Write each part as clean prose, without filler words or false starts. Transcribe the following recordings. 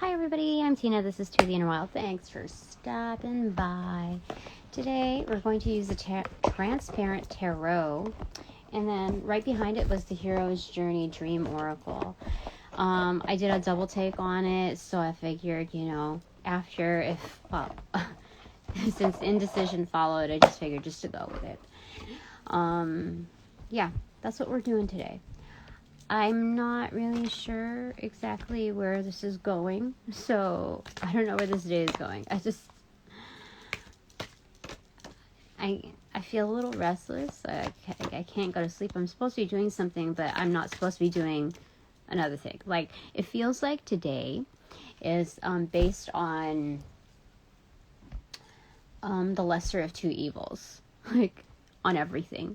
Hi everybody, I'm Tina. This is To the Inner Wild. Thanks for stopping by. Today we're going to use the Transparent Tarot, and then right behind it was the Hero's Journey Dream Oracle. I did a double take on it, so I figured, after since indecision followed, I just figured just to go with it. Yeah, that's what we're doing today. I'm not really sure exactly where this is going, so I don't know where this day is going. I feel a little restless. I can't go to sleep. I'm supposed to be doing something, but I'm not supposed to be doing another thing. Like, it feels like today is based on the lesser of two evils, like, on everything.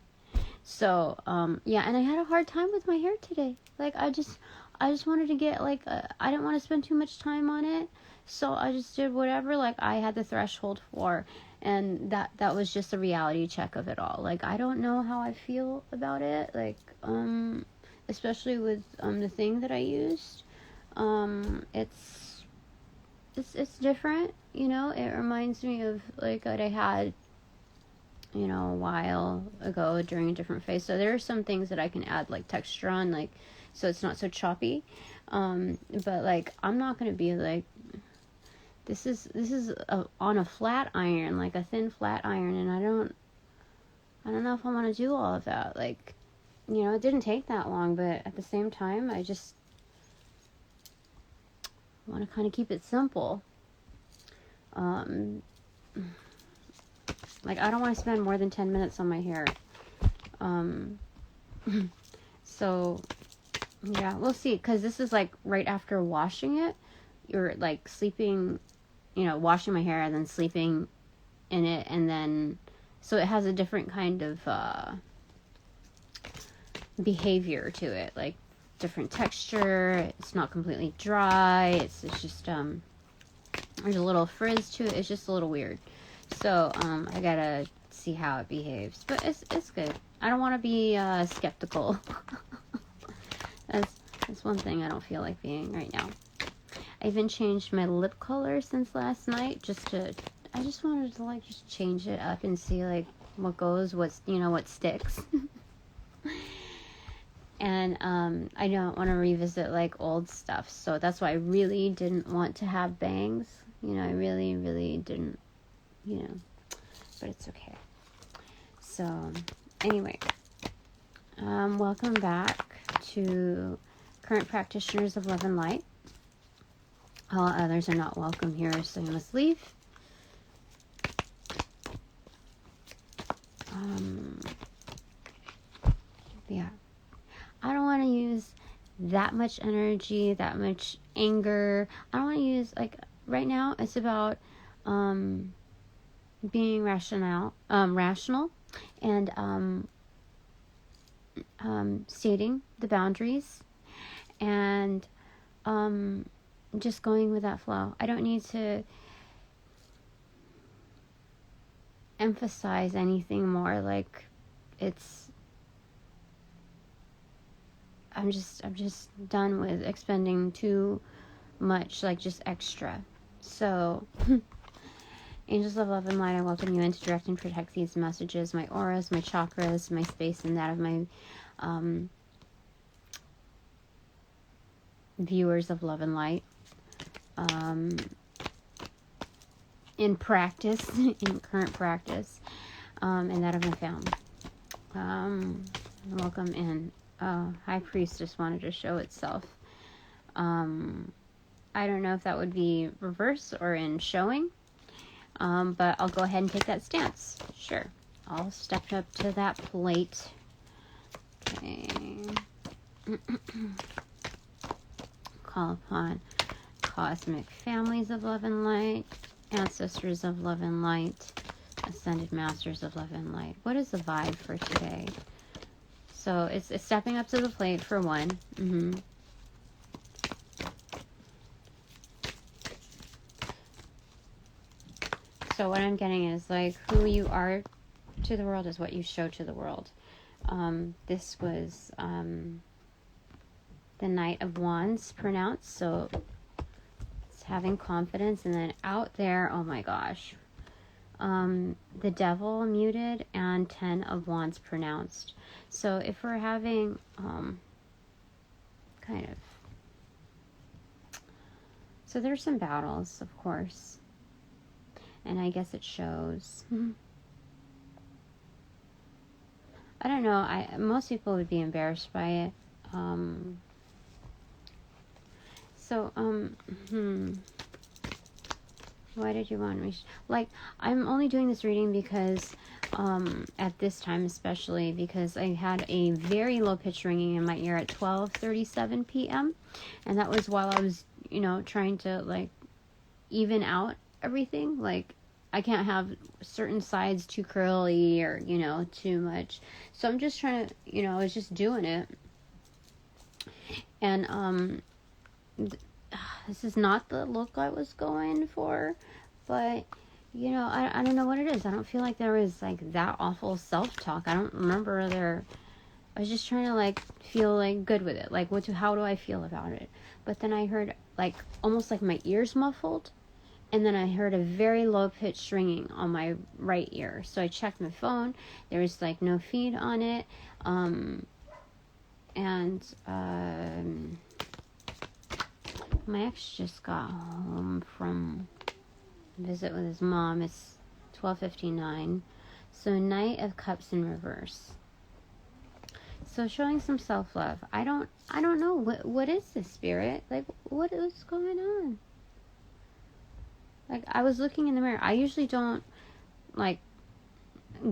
So, yeah, and I had a hard time with my hair today. Like, I just wanted to get, I didn't want to spend too much time on it, so I just did whatever, I had the threshold for, and that was just a reality check of it all. Like, I don't know how I feel about it, especially with, the thing that I used. It's different, it reminds me of, what I had a while ago during a different phase. So there are some things that I can add texture on, so it's not so choppy. But I'm not going to be this is on a flat iron, a thin flat iron, and I don't know if I want to do all of that. It didn't take that long, but at the same time, I just want to kind of keep it simple. I don't want to spend more than 10 minutes on my hair. So, yeah, we'll see. Because this is, right after washing it. You're, sleeping, washing my hair and then sleeping in it. And then, so it has a different kind of behavior to it. Different texture. It's not completely dry. It's just, there's a little frizz to it. It's just a little weird. So, I gotta see how it behaves. But it's good. I don't want to be skeptical. That's one thing I don't feel like being right now. I even changed my lip color since last night. I just wanted to just change it up and see what goes, what sticks. And I don't want to revisit old stuff. So that's why I really didn't want to have bangs. I really, really didn't. But it's okay. So, anyway, welcome back to Current Practitioners of Love and Light. All others are not welcome here, so you must leave. Yeah. I don't want to use that much energy, that much anger. I don't want to use, right now, it's about, being rational and stating the boundaries and just going with that flow. I don't need to emphasize anything more. I'm just done with expending too much, just extra. So Angels of Love and Light, I welcome you in to direct and protect these messages, my auras, my chakras, my space, and that of my viewers of Love and Light. In practice, in current practice, and that of my family. Welcome in. High Priestess wanted to show itself. I don't know if that would be reverse or in showing. But I'll go ahead and take that stance. Sure. I'll step up to that plate. Okay. Call upon cosmic families of love and light, ancestors of love and light, ascended masters of love and light. What is the vibe for today? So it's stepping up to the plate for one. So what I'm getting is who you are to the world is what you show to the world. This was the Knight of Wands pronounced, so having confidence, and then out there, oh my gosh, the devil muted and 10 of wands pronounced. So if we're having kind of, so there's some battles, of course, and I guess it shows. I don't know, most people would be embarrassed by it. Why did you want me? Like, I'm only doing this reading because, at this time especially, because I had a very low pitch ringing in my ear at 12:37 p.m. And that was while I was, trying to, like, even out everything. Like, I can't have certain sides too curly or, too much. So I'm just trying to, I was just doing it. And, this is not the look I was going for, but, I don't know what it is. I don't feel like there was, like, that awful self-talk. I don't remember I was just trying to, like, feel, like, good with it. Like, how do I feel about it? But then I heard, like, almost like my ears muffled, and then I heard a very low-pitched ringing on my right ear. So I checked my phone. There was, like, no feed on it, my ex just got home from a visit with his mom. It's 12:59. So Knight of Cups in reverse. So showing some self-love. I don't know. What is this, Spirit? Like, what is going on? Like, I was looking in the mirror. I usually don't, like,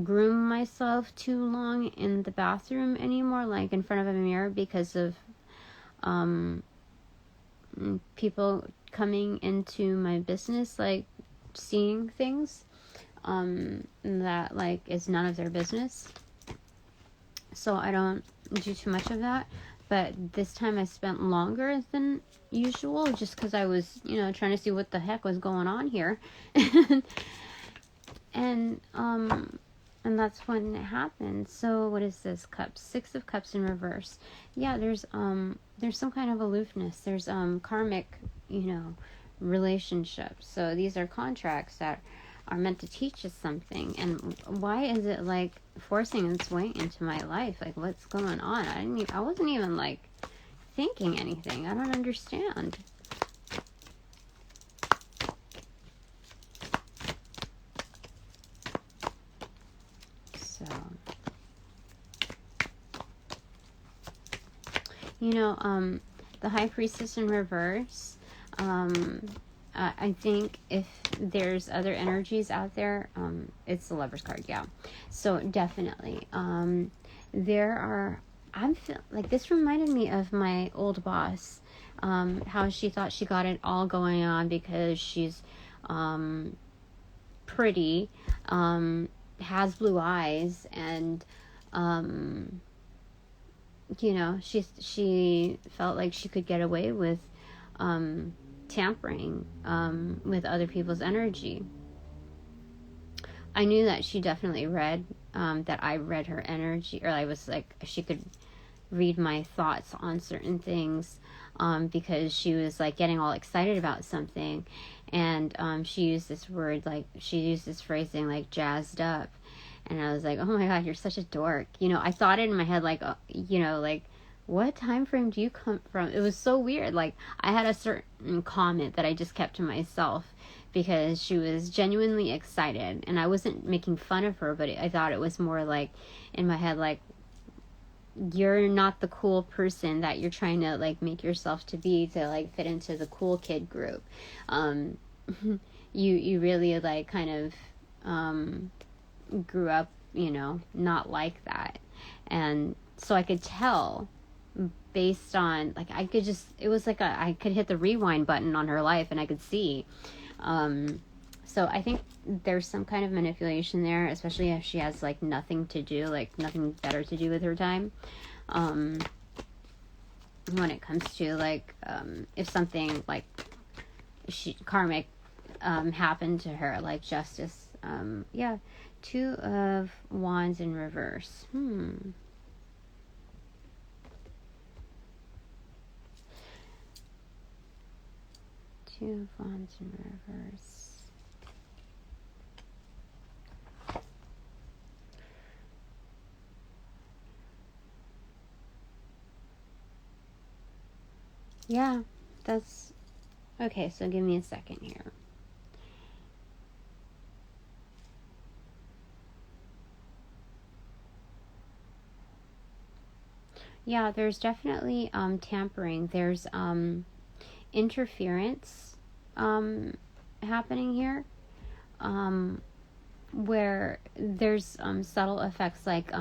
groom myself too long in the bathroom anymore, like in front of a mirror, because of people coming into my business, like, seeing things that, like, is none of their business. So I don't do too much of that. But this time I spent longer than usual, just because I was, trying to see what the heck was going on here. and that's when it happened. So what is this? Cups. 6 of Cups in reverse. Yeah, there's some kind of aloofness. There's karmic, relationships. So these are contracts that are meant to teach us something. And why is it, like, forcing its way into my life? Like, what's going on? I wasn't even, like, thinking anything. I don't understand. So, the High Priestess in reverse, I think if there's other energies out there, it's the Lover's card, yeah. So definitely, I'm like, this reminded me of my old boss, how she thought she got it all going on because she's pretty, has blue eyes, and she felt like she could get away with tampering with other people's energy. I knew that she definitely read that I read her energy, or I was like, she could read my thoughts on certain things, because she was, like, getting all excited about something, and she used this phrasing, like, jazzed up, and I was like, oh my god, you're such a dork. I thought it in my head, like, like, what time frame do you come from? It was so weird. Like, I had a certain comment that I just kept to myself because she was genuinely excited, and I wasn't making fun of her, but I thought it was more, like, in my head, like, you're not the cool person that you're trying to, like, make yourself to be, to, like, fit into the cool kid group. You really, like, kind of grew up, not like that. And so I could tell, based on, like, it was like I could hit the rewind button on her life, and I could see. So I think there's some kind of manipulation there, especially if she has, like, nothing to do, like, nothing better to do with her time. When it comes to, like, if something, like, karmic happened to her, like justice. Yeah, 2 of Wands in reverse. 2 Two of Wands in reverse. Yeah, that's... Okay, so give me a second here. Yeah, there's definitely tampering. There's interference happening here, where there's subtle effects like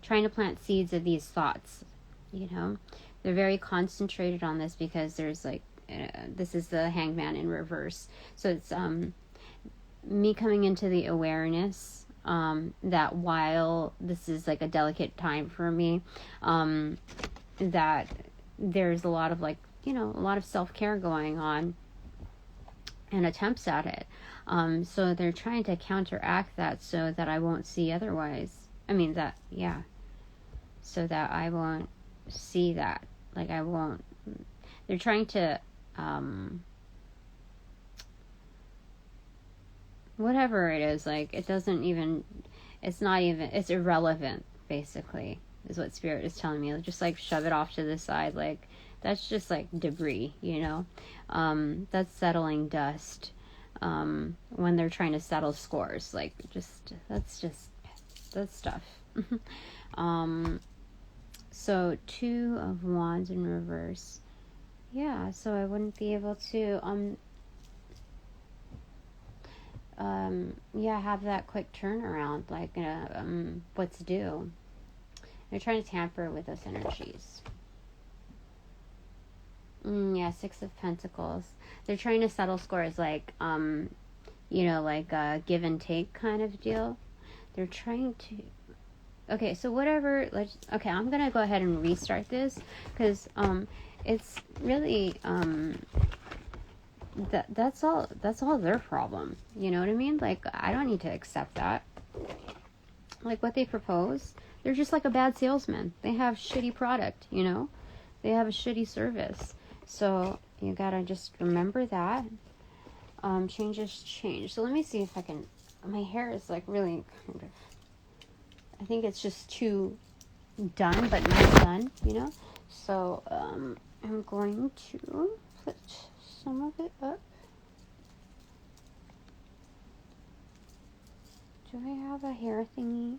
trying to plant seeds of these thoughts. You know, they're very concentrated on this because there's like this is the Hangman in reverse. So it's me coming into the awareness that while this is like a delicate time for me, that there's a lot of like, you know, a lot of self-care going on and attempts at it. So they're trying to counteract that so that I won't see otherwise. I mean that, yeah. So that I won't see that. Like I won't, they're trying to, whatever it is, like it doesn't even, it's not even, it's irrelevant basically is what spirit is telling me. Just like shove it off to the side. Like that's just like debris, you know. That's settling dust when they're trying to settle scores. Like just that's stuff. So Two of Wands in reverse. Yeah, so I wouldn't be able to have that quick turnaround, like what's due. They're trying to tamper with those energies. Yeah, Six of Pentacles. They're trying to settle scores, like you know, like a give and take kind of deal. They're trying to. Okay, so whatever. Okay, I'm gonna go ahead and restart this because it's really that's all their problem. You know what I mean? Like I don't need to accept that. Like what they propose, they're just like a bad salesman. They have shitty product, you know? They have a shitty service. So you gotta just remember that. Changes change. So let me see if I can, my hair is like really kind of, I think it's just too done, but not done, you know? So I'm going to put some of it up. Do I have a hair thingy?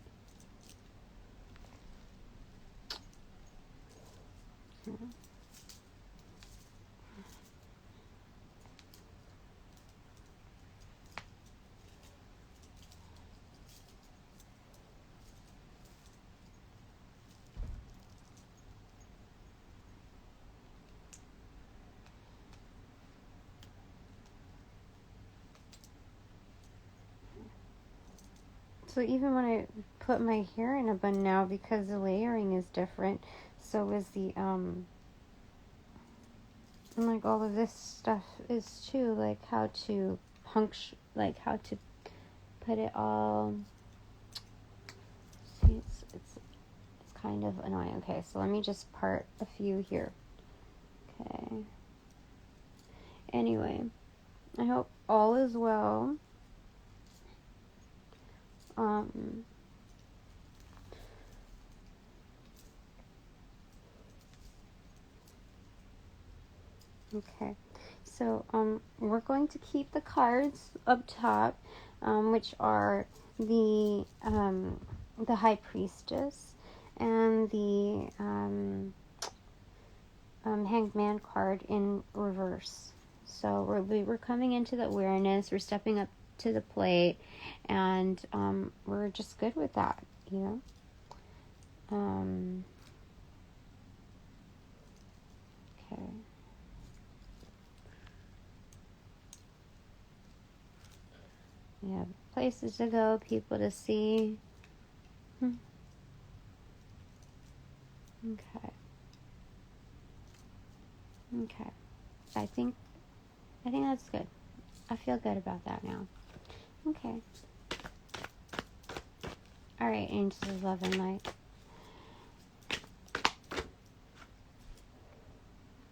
So even when I put my hair in a bun now, because the layering is different, so is the and like all of this stuff is too, like how to puncture, like how to put it all. See, it's kind of annoying. Okay, so let me just part a few here. Okay. Anyway, I hope all is well. Okay, so we're going to keep the cards up top, which are the High Priestess and the Hanged Man card in reverse. So we're coming into the awareness. We're stepping up to the plate, and we're just good with that, you know. Okay. We have places to go, people to see. Okay. Okay. I think that's good. I feel good about that now. Okay. All right, angels of love and light.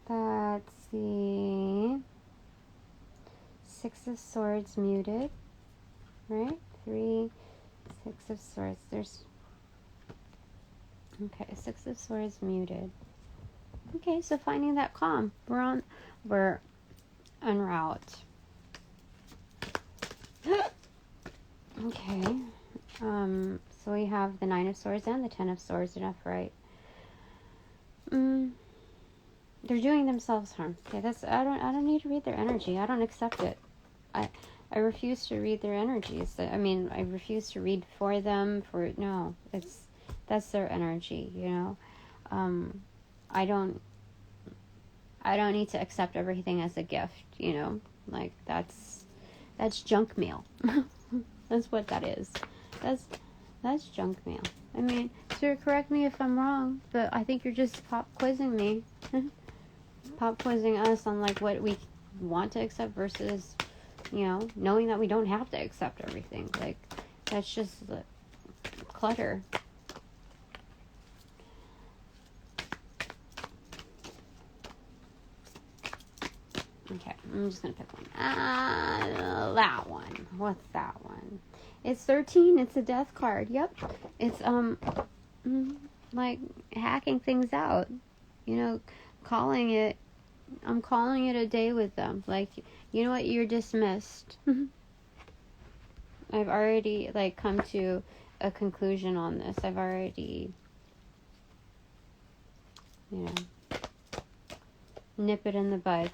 That's the Six of Swords muted, right? 3, 6 of Swords. There's, okay, 6 of Swords muted. Okay, so finding that calm. We're en route. Okay. So we have the 9 of Swords and the 10 of Swords enough, right? They're doing themselves harm. Okay, that's I don't need to read their energy. I don't accept it. I refuse to read their energies. I mean, I refuse to read for them. No, that's their energy. You know, I don't need to accept everything as a gift. You know, like that's junk mail. That's what that is. That's junk mail. I mean, sir, correct me if I'm wrong, but I think you're just pop quizzing me. Pop quizzing us on like what we want to accept versus, you know, knowing that we don't have to accept everything. Like, that's just clutter. Okay, I'm just gonna pick one. That one. What's that one? It's 13. It's a death card. Yep. It's like hacking things out. You know, I'm calling it a day with them. Like, you know what? You're dismissed. I've already like come to a conclusion on this. I've already, you know, nip it in the bud.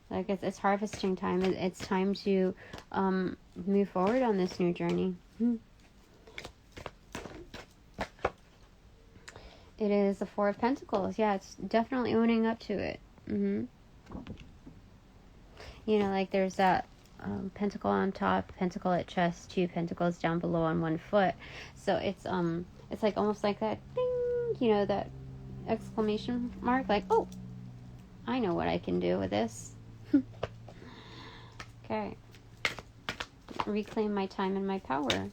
Like, it's harvesting time. It's time to move forward on this new journey. It is the 4 of Pentacles. Yeah, it's definitely owning up to it. You know, like there's that pentacle on top, pentacle at chest, 2 pentacles down below on 1 foot. So it's like almost like that ding, you know, that exclamation mark. Like, oh, I know what I can do with this. Okay. Reclaim my time and my power.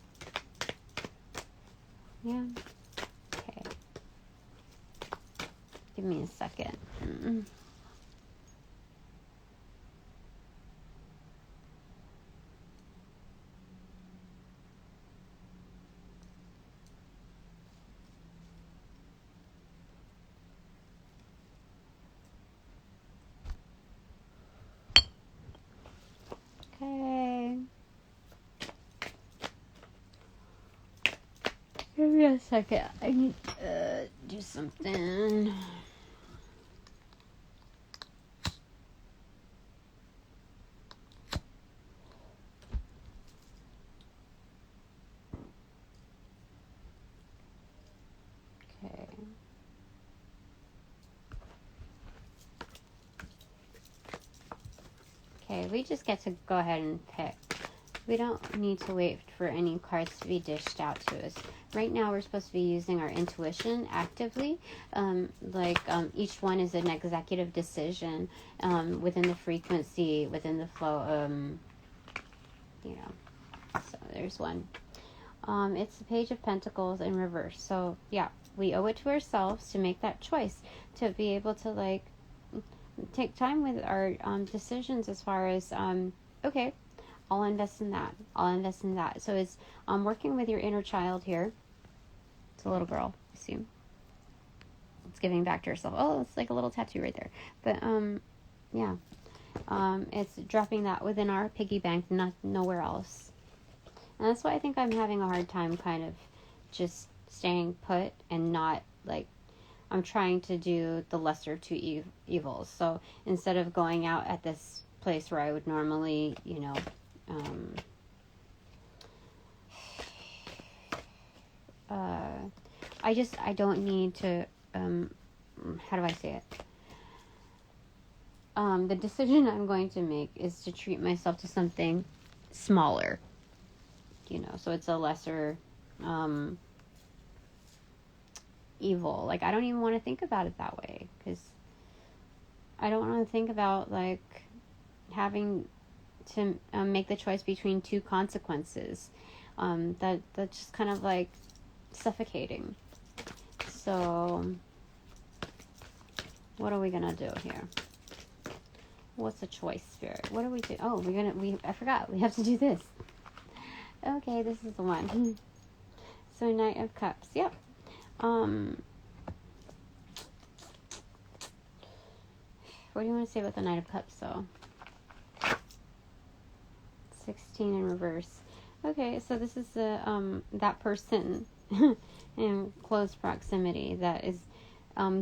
Yeah. Okay. Give me a second. Okay. Give me a second. I need to do something. Okay. Okay, we just get to go ahead and pick. We don't need to wait for any cards to be dished out to us. Right now, we're supposed to be using our intuition actively. Each one is an executive decision within the frequency, within the flow. You know, so there's one. It's the Page of Pentacles in reverse. So, yeah, we owe it to ourselves to make that choice, to be able to, like, take time with our decisions as far as, okay, I'll invest in that. I'll invest in that. So it's working with your inner child here. It's a little girl, I assume. It's giving back to herself. Oh, it's like a little tattoo right there. But, yeah. It's dropping that within our piggy bank, not nowhere else. And that's why I think I'm having a hard time kind of just staying put and not, like, I'm trying to do the lesser two evils. So instead of going out at this place where I would normally, you know, I don't need to, how do I say it? The decision I'm going to make is to treat myself to something smaller, you know, so it's a lesser, evil. Like, I don't even want to think about it that way, because I don't want to think about, like, having to make the choice between two consequences. That's just kind of like suffocating. So what are we gonna do here? What's a choice, Spirit? What do we do? Oh, I forgot. We have to do this. Okay, this is the one. So, Knight of Cups. Yep. What do you want to say about the Knight of Cups, though? 16 in reverse. Okay, so this is that person in close proximity that is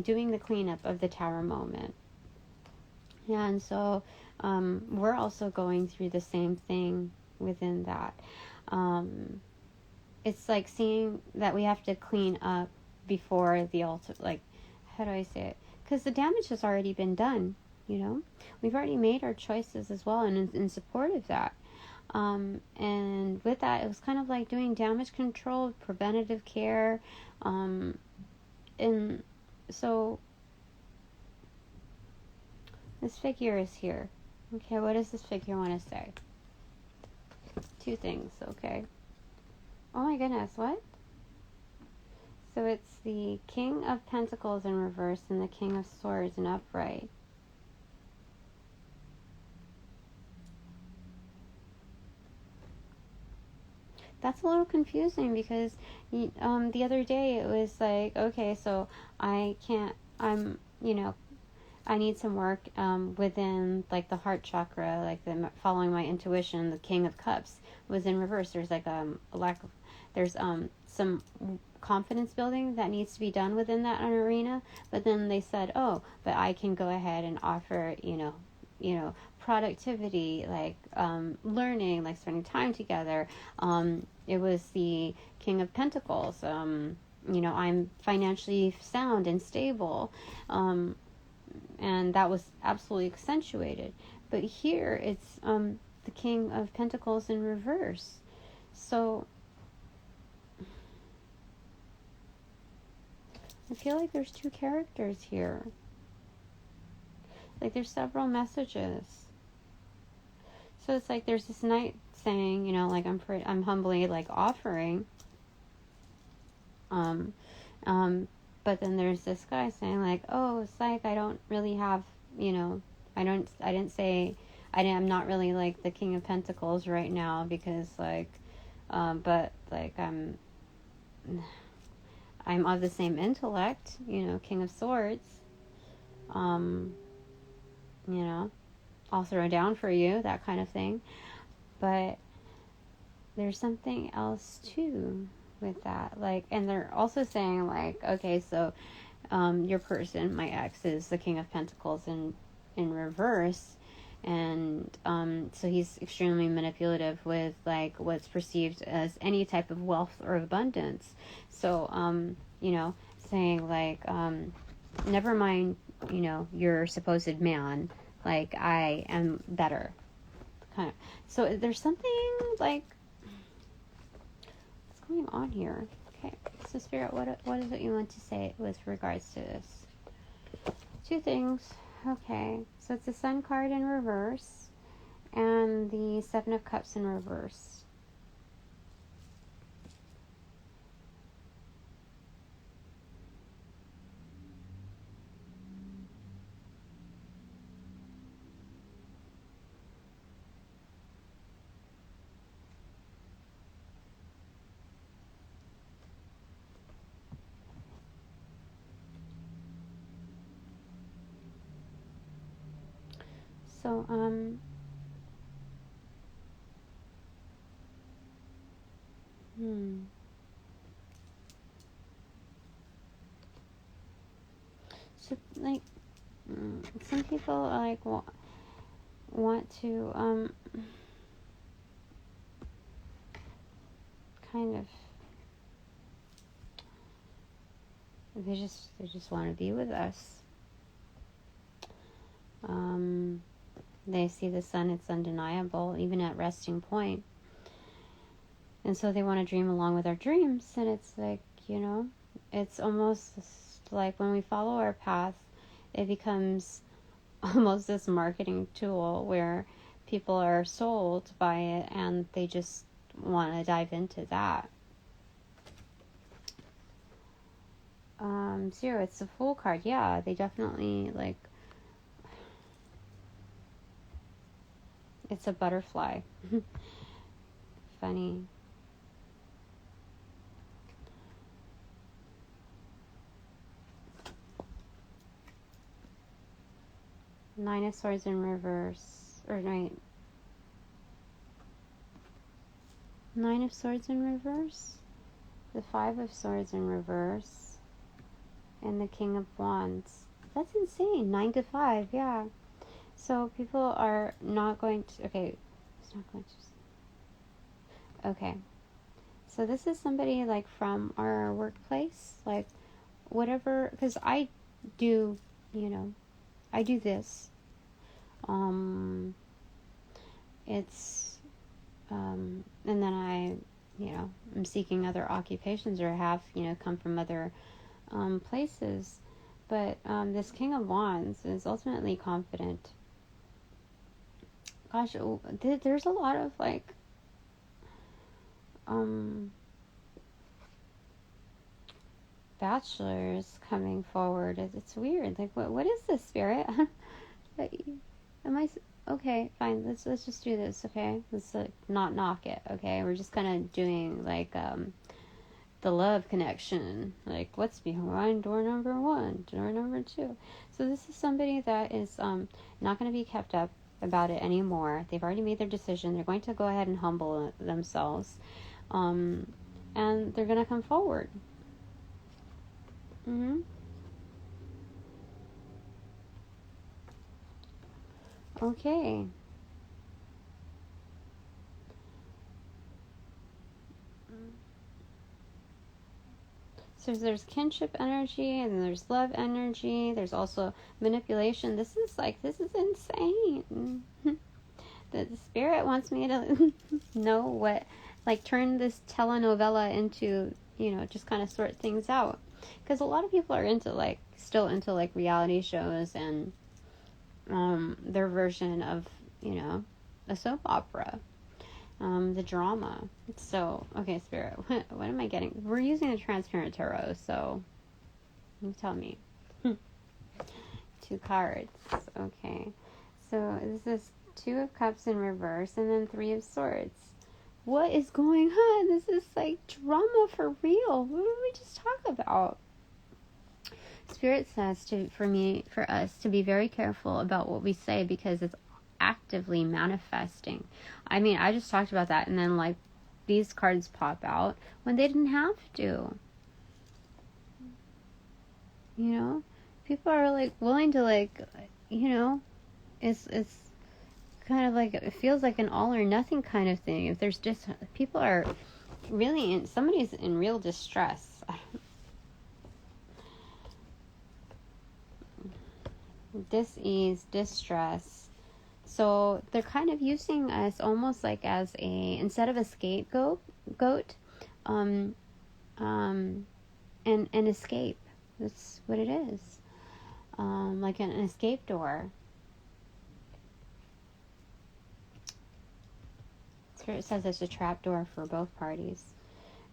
doing the cleanup of the Tower moment. And so we're also going through the same thing within that. It's like seeing that we have to clean up before the altar. Like, how do I say it? Because the damage has already been done, you know? We've already made our choices as well, and in support of that. And with that, it was kind of like doing damage control, preventative care. And so this figure is here. Okay, what does this figure want to say? Two things, okay. Oh my goodness, what? So it's the King of Pentacles in reverse and the King of Swords in upright. That's a little confusing because the other day it was like, okay, so I need some work within like the heart chakra, like following my intuition. The King of Cups was in reverse. There's like a lack of, there's some confidence building that needs to be done within that arena. But then they said, oh, but I can go ahead and offer, productivity, like learning, like spending time together. It was the King of Pentacles. I'm financially sound and stable. And that was absolutely accentuated. But here it's the King of Pentacles in reverse. So I feel like there's two characters here. Like there's several messages. So it's like there's this knight saying, like I'm humbly like offering. But then there's this guy saying like, oh, it's like I don't really have, I'm not really like the King of Pentacles right now because like, but like I'm of the same intellect, King of Swords. I'll throw down for you, that kind of thing. But there's something else too with that. Like, and they're also saying like, okay, so your person, my ex, is the King of Pentacles in reverse. And so he's extremely manipulative with like what's perceived as any type of wealth or abundance. So, saying like, never mind, your supposed man, like I am better. Kind of. So there's something like, what's going on here? Okay, so Spirit, what is it you want to say with regards to this? Two things. Okay, so it's the Sun card in reverse and the Seven of Cups in reverse. So, So, like, some people, like, want to, kind of, they just want to be with us. They see the sun, it's undeniable, even at resting point. And so they want to dream along with our dreams. And it's like, it's almost like when we follow our path, it becomes almost this marketing tool where people are sold by it and they just want to dive into that. Zero, it's the Fool card. Yeah, they definitely, like, It's a butterfly. Funny. Nine of Swords in reverse. Or right. Nine of Swords in reverse. The Five of Swords in reverse. And the King of Wands. That's insane. 9 to 5, yeah. So people are not going to... Okay. It's not going to... Okay. So this is somebody like from our workplace. Like whatever... Because I do, you know... I do this. It's... and then I, you know, I'm seeking other occupations or have, you know, come from other places. But this King of Wands is ultimately confident. Gosh, there's a lot of like bachelors coming forward. It's weird. Like what is this, Spirit? Am I okay? Fine. Let's just do this. Okay. Let's not knock it. Okay. We're just kind of doing like the love connection. Like what's behind door number 1, door number 2. So this is somebody that is not going to be kept up about it anymore. They've already made their decision. They're going to go ahead and humble themselves, and they're going to come forward. Okay. So there's kinship energy and there's love energy. There's also manipulation. This is insane. The Spirit wants me to know what, like turn this telenovela into, you know, just kind of sort things out. Because a lot of people are still into like reality shows and their version of, you know, a soap opera. The drama. So, okay, Spirit, what am I getting? We're using a transparent tarot, so you tell me. 2 cards. Okay. So this is 2 of Cups in reverse and then 3 of Swords. What is going on? This is like drama for real. What did we just talk about? Spirit says for us to be very careful about what we say because it's actively manifesting. I mean, I just talked about that and then like these cards pop out when they didn't have to. You know? People are like willing to like, you know, it's kind of like, it feels like an all or nothing kind of thing. If there's just, people are really somebody's in real distress. Dis-ease, distress. So they're kind of using us almost like as instead of a scapegoat, an escape. That's what it is. Like an escape door. Spirit says it's a trap door for both parties.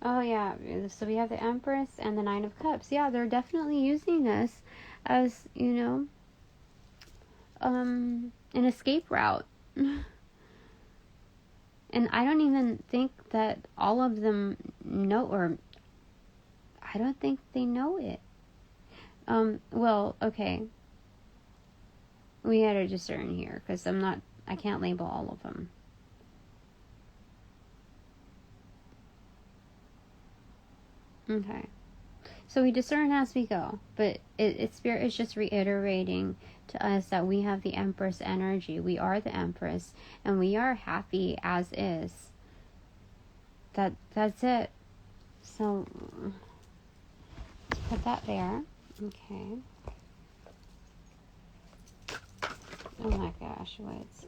Oh yeah, so we have the Empress and the 9 of Cups. Yeah, they're definitely using us as, you know, an escape route. And I don't even think that all of them know, or I don't think they know it. Well, okay. We had to discern here, because I can't label all of them. Okay. So we discern as we go, but Spirit is just reiterating to us that we have the Empress energy. We are the Empress, and we are happy as is. That's it. So let's put that there. Okay. Oh my gosh, what's...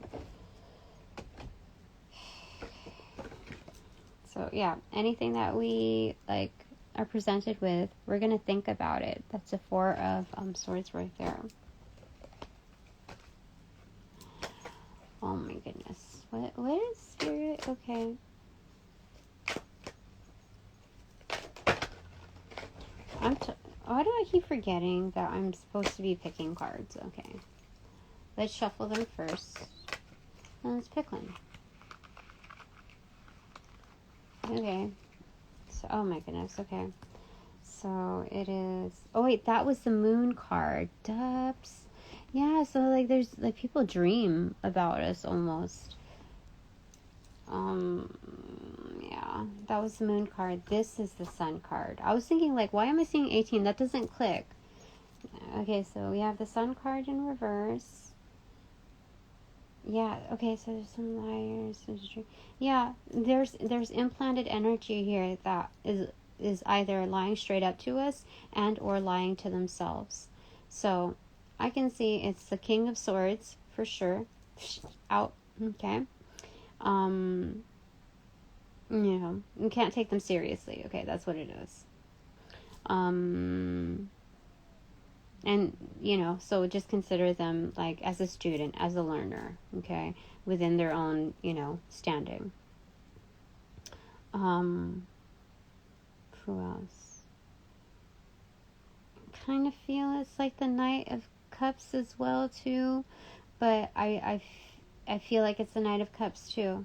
So yeah, anything that we like are presented with, we're going to think about it. That's a 4 of Swords right there. Oh my goodness. What is Spirit? Okay. Why do I keep forgetting that I'm supposed to be picking cards? Okay. Let's shuffle them first. And let's pick one. Okay. So, oh my goodness. Okay. So it is. Oh wait, that was the moon card. Dups. Yeah. So like, there's like people dream about us almost. Yeah, that was the moon card. This is the sun card. I was thinking like, why am I seeing 18? That doesn't click. Okay, so we have the sun card in reverse. Yeah, okay, so there's some liars. Yeah, there's implanted energy here that is either lying straight up to us and or lying to themselves. So I can see it's the King of Swords for sure. Out. Okay. You can't take them seriously. Okay, that's what it is. And, so just consider them like as a student, as a learner, okay, within their own, standing. Who else? Kind of feel it's like the Knight of Cups as well, too, but I feel like it's the Knight of Cups, too.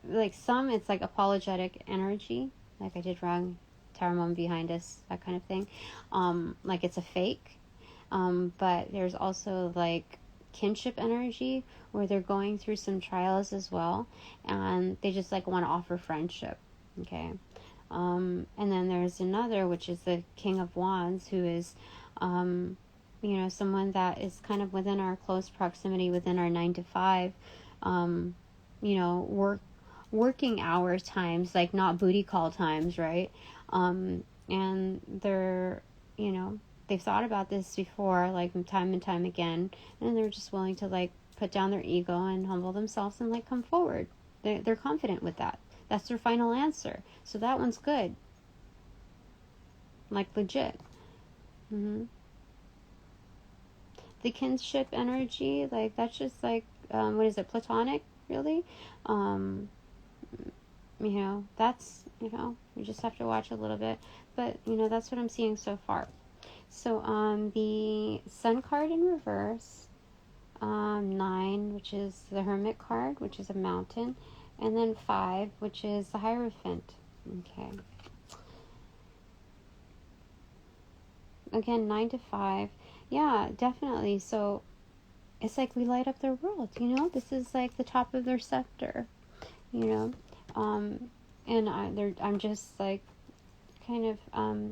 Like it's like apologetic energy, like I did wrong, Tower Mom behind us, that kind of thing. Like it's a fake. But there's also like kinship energy where they're going through some trials as well, and they just like want to offer friendship. Okay. And then there's another, which is the King of Wands, who is, someone that is kind of within our close proximity, within our 9 to 5, working hour times, like not booty call times, right? And they're, they've thought about this before, like time and time again, and they're just willing to like put down their ego and humble themselves and like come forward. They're confident with that. That's their final answer. So that one's good. Like legit. The kinship energy, like that's just like, what is it, platonic, really? That's, you just have to watch a little bit. But, that's what I'm seeing so far. So, the Sun card in reverse, 9, which is the Hermit card, which is a mountain, and then 5, which is the Hierophant. Okay. Again, 9 to 5. Yeah, definitely. So, it's like we light up their world, This is like the top of their scepter, and I'm just like kind of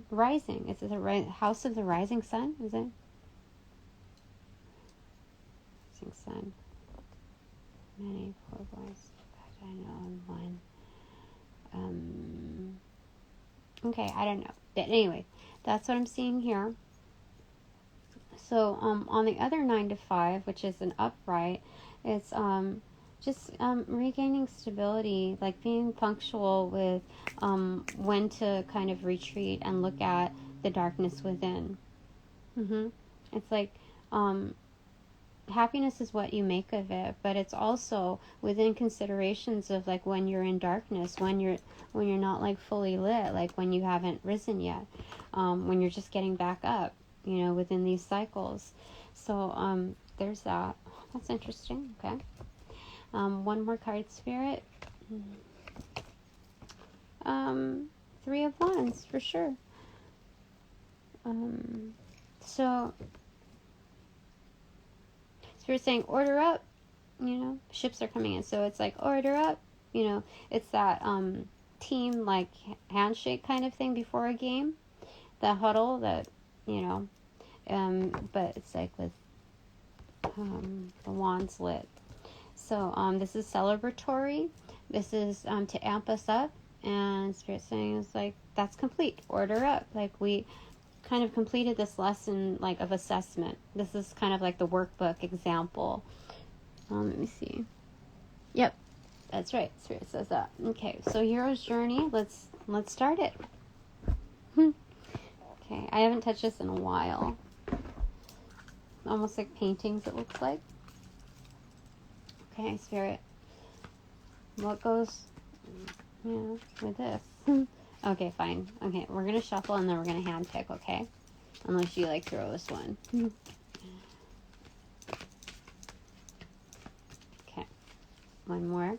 rising. It's the house of the rising sun, is it? Rising sun. Many poor boys. I know one. Okay, I don't know. But anyway, that's what I'm seeing here. So on the other 9 to 5, which is an upright, it's just regaining stability, like being punctual with when to kind of retreat and look at the darkness within. It's like happiness is what you make of it, but it's also within considerations of like when you're in darkness, when you're not like fully lit, like when you haven't risen yet, when you're just getting back up, within these cycles. So there's that. That's interesting. Okay. One more card, Spirit. 3 of Wands, for sure. So, Spirit's saying, order up, ships are coming in. So it's like, order up, it's that team, like, handshake kind of thing before a game. The huddle that, but it's like with the wands lit. So this is celebratory. This is to amp us up. And Spirit saying is like, that's complete. Order up. Like we kind of completed this lesson like of assessment. This is kind of like the workbook example. Let me see. Yep, that's right. Spirit says that. Okay, so hero's journey. Let's start it. Okay, I haven't touched this in a while. Almost like paintings, it looks like. Okay, Spirit. What goes, with this? Okay, fine. Okay, we're going to shuffle and then we're going to hand pick, okay? Unless you, like, throw this one. one more.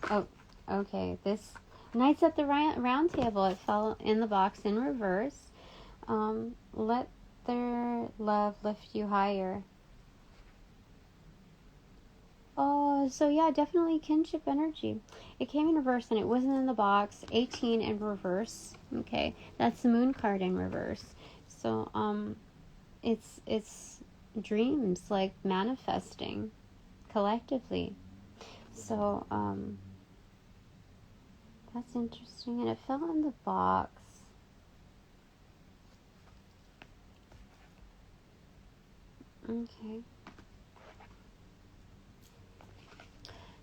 Oh, okay. This Knights at the Round Table. It fell in the box in reverse. Let their love lift you higher. Oh, so yeah, definitely kinship energy. It came in reverse and it wasn't in the box. 18 in reverse. Okay, that's the moon card in reverse. So it's dreams, like manifesting collectively. So that's interesting, and it fell in the box. Okay.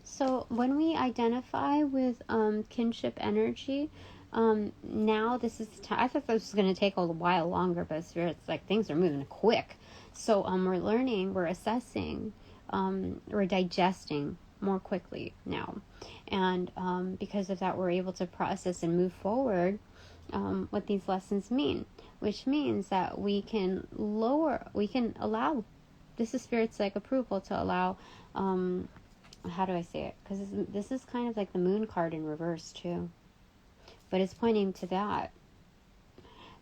So when we identify with kinship energy, now this is the time. I thought this was going to take a while longer, but Spirit's like, things are moving quick. So we're learning, we're assessing, we're digesting more quickly now. And because of that, we're able to process and move forward what these lessons mean, which means that we can allow, this is Spirit's like approval to allow, how do I say it? Because this is kind of like the moon card in reverse too, but it's pointing to that.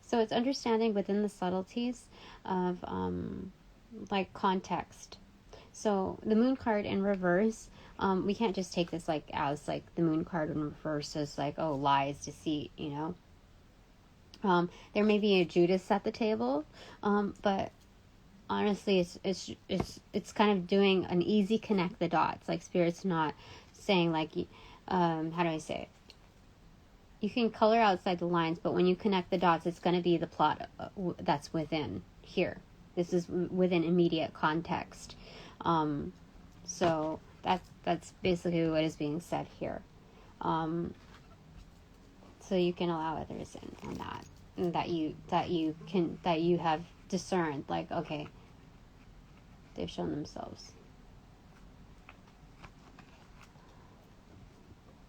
So it's understanding within the subtleties of like context. So the moon card in reverse, we can't just take this like as like the moon card in reverse as like, oh, lies, deceit, you know. There may be a Judas at the table, but honestly, it's kind of doing an easy connect the dots. Like Spirit's not saying like, how do I say it? You can color outside the lines, but when you connect the dots, it's going to be the plot that's within here. This is within immediate context. So that's basically what is being said here. So you can allow others in on that, and that you have discerned, like, okay, they've shown themselves.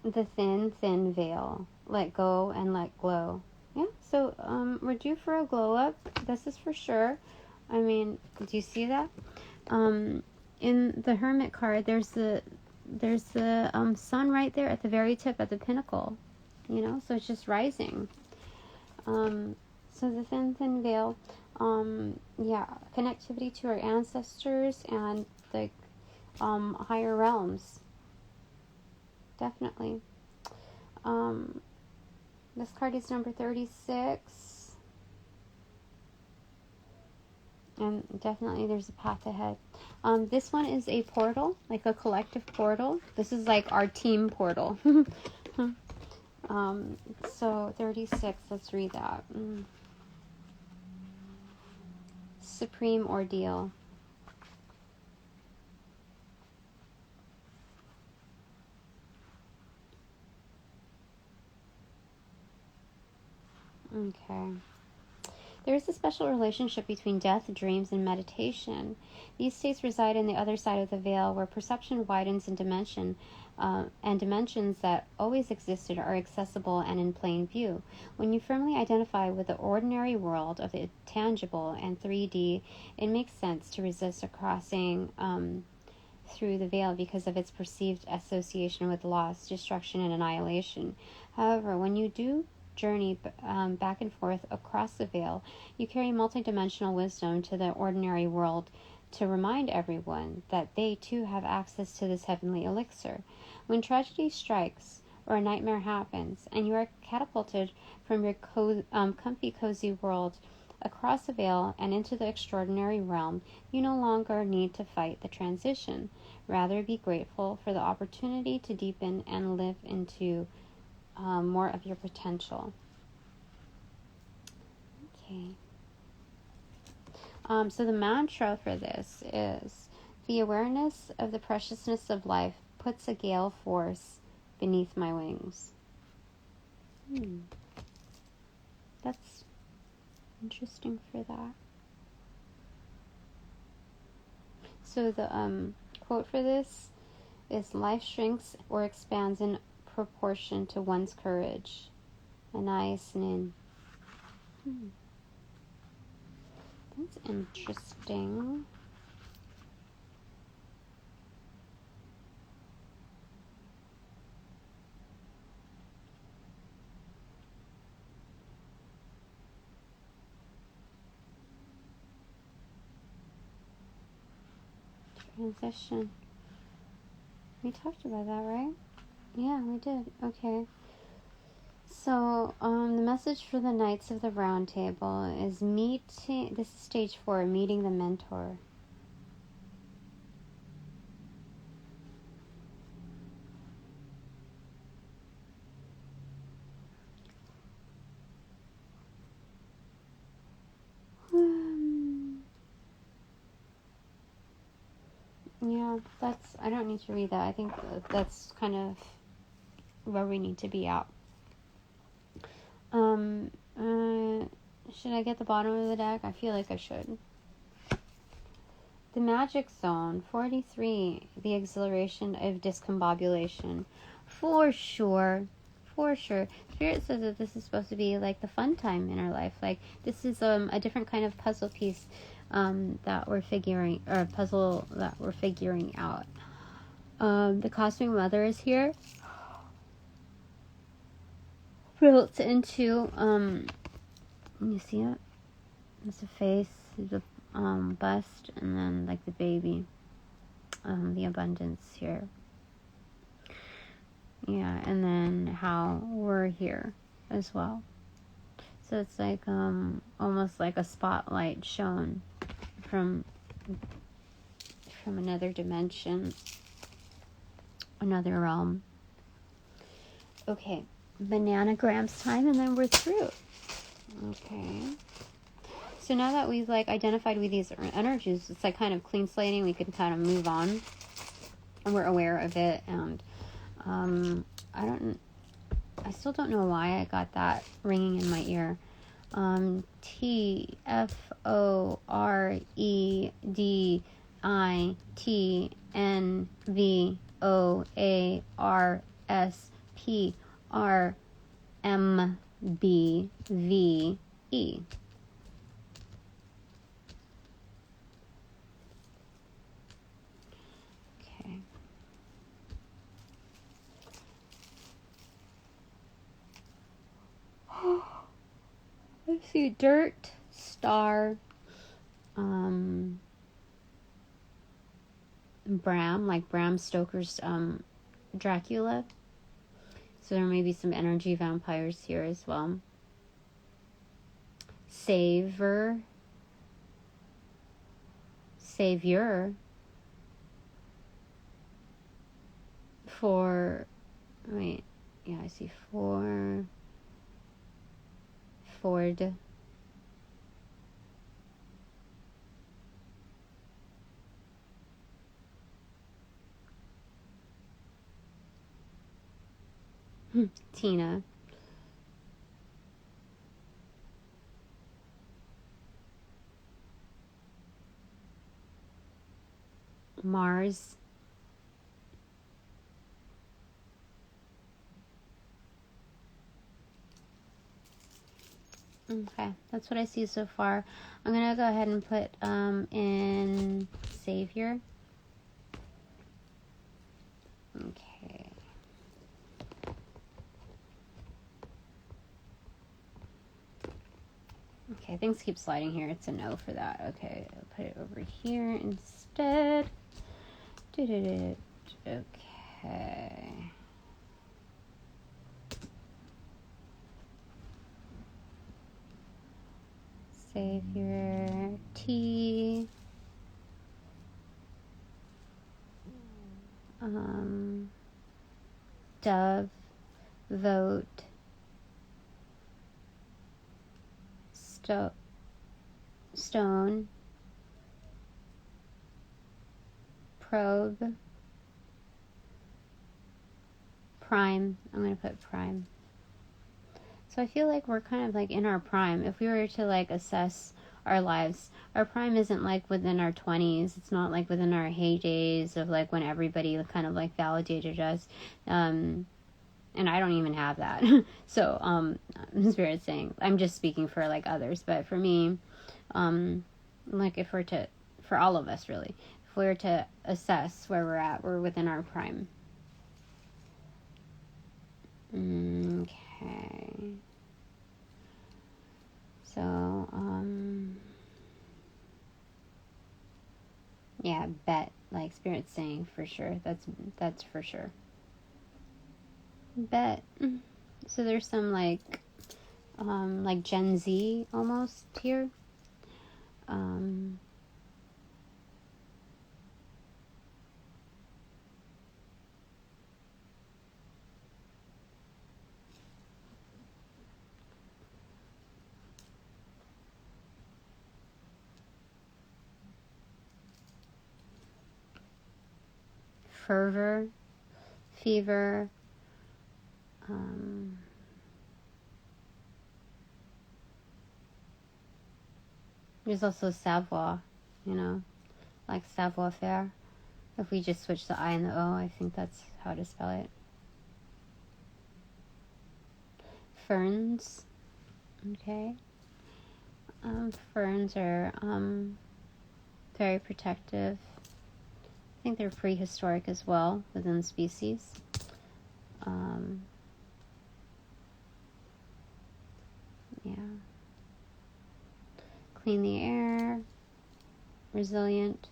The thin veil. Let go and let glow. Yeah, so we're due for a glow up. This is for sure. I mean, do you see that? In the Hermit card, there's the sun right there at the very tip, at the pinnacle. You know, so it's just rising. So the thin veil. Yeah, connectivity to our ancestors and the higher realms. Definitely. This card is number 36. And definitely there's a path ahead. This one is a portal, like a collective portal. This is like our team portal. So 36, let's read that. Supreme ordeal. Okay. There is a special relationship between death, dreams, and meditation. These states reside in the other side of the veil, where perception widens in dimension, and dimensions that always existed are accessible and in plain view. When you firmly identify with the ordinary world of the tangible and 3D, it makes sense to resist a crossing through the veil because of its perceived association with loss, destruction, and annihilation. However, when you do journey back and forth across the veil, you carry multidimensional wisdom to the ordinary world to remind everyone that they too have access to this heavenly elixir. When tragedy strikes or a nightmare happens and you are catapulted from your comfy, cozy world across the veil and into the extraordinary realm, you no longer need to fight the transition. Rather, be grateful for the opportunity to deepen and live into more of your potential. Okay. So the mantra for this is, the awareness of the preciousness of life puts a gale force beneath my wings. That's interesting for that. So the quote for this is, life shrinks or expands in proportion to one's courage. Anayasanin. That's interesting. Transition. We talked about that, right? Yeah, we did. Okay. So, the message for the Knights of the Round Table is meeting. This is stage 4, meeting the mentor. Yeah, I don't need to read that. I think that's kind of where we need to be at. Should I get the bottom of the deck? I feel like I should. The Magic Zone, 43, the exhilaration of discombobulation. For sure. For sure. Spirit says that this is supposed to be like the fun time in our life. Like, this is a different kind of puzzle piece that we're figuring, or a puzzle that we're figuring out. The Cosmic Mother is here. Built into, you see it? It's a face, the bust, and then like the baby, the abundance here. Yeah, and then how we're here as well. So it's like almost like a spotlight shown from another dimension, another realm. Okay, bananagrams time, and then we're through. Okay. So now that we've like identified with these energies, it's like kind of clean slating. We can kind of move on, and we're aware of it. And I still don't know why I got that ringing in my ear. TFOREDITINVOARSPRMBVE. Okay. Let's see, dirt, star, Bram, like Bram Stoker's Dracula. So there may be some energy vampires here as well. Savior. I see Ford. Tina. Mars. Okay, that's what I see so far. I'm gonna go ahead and put in Savior. Okay. Okay, things keep sliding here. It's a no for that. Okay, I'll put it over here instead. Okay. Savior T. Dove, vote, stone, probe, prime. I'm going to put prime. So I feel like we're kind of like in our prime. If we were to like assess our lives, our prime isn't like within our 20s. It's not like within our heydays of like when everybody kind of like validated us. And I don't even have that. So Spirit's saying, I'm just speaking for like others, but for me, like if we're to, for all of us really, if we were to assess where we're at, we're within our prime. Okay. So, yeah, bet. like Spirit saying for sure. That's for sure. Bet. So there's some like Gen Z almost here. Fervor, fever, there's also savoir, like savoir faire. If we just switch the I and the O, I think that's how to spell it. Ferns, okay. Ferns are very protective. I think they're prehistoric as well within species. Yeah. Clean the air, resilient.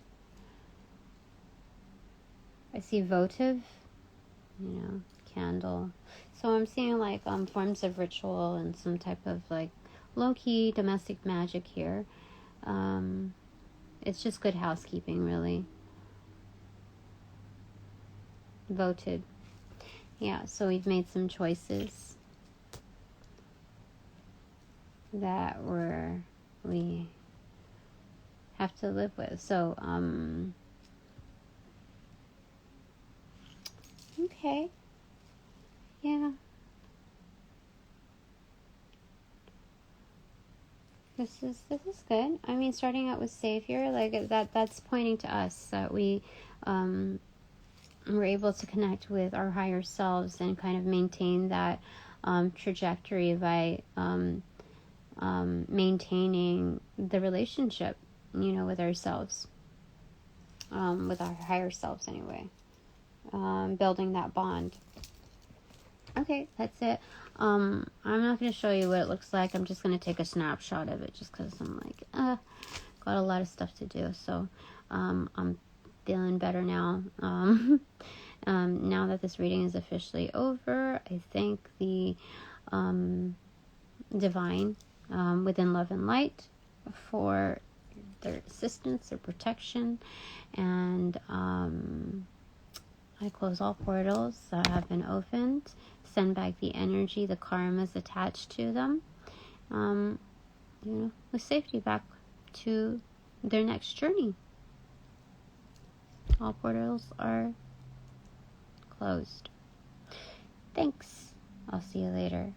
I see votive, candle. So I'm seeing like forms of ritual and some type of like low-key domestic magic here. It's just good housekeeping, really. Voted. Yeah, so we've made some choices that we have to live with. So, okay. Yeah. This is good. I mean, starting out with Savior, like that's pointing to us that we're able to connect with our higher selves and kind of maintain that trajectory by maintaining the relationship, with ourselves, with our higher selves anyway, building that bond. Okay, that's it. I'm not going to show you what it looks like. I'm just going to take a snapshot of it just because I'm like, got a lot of stuff to do. So I'm feeling better now. Now that this reading is officially over, I thank the divine within love and light for their assistance, their protection, and I close all portals that have been opened, send back the energy, the karmas attached to them, with safety back to their next journey. All portals are closed. Thanks. I'll see you later.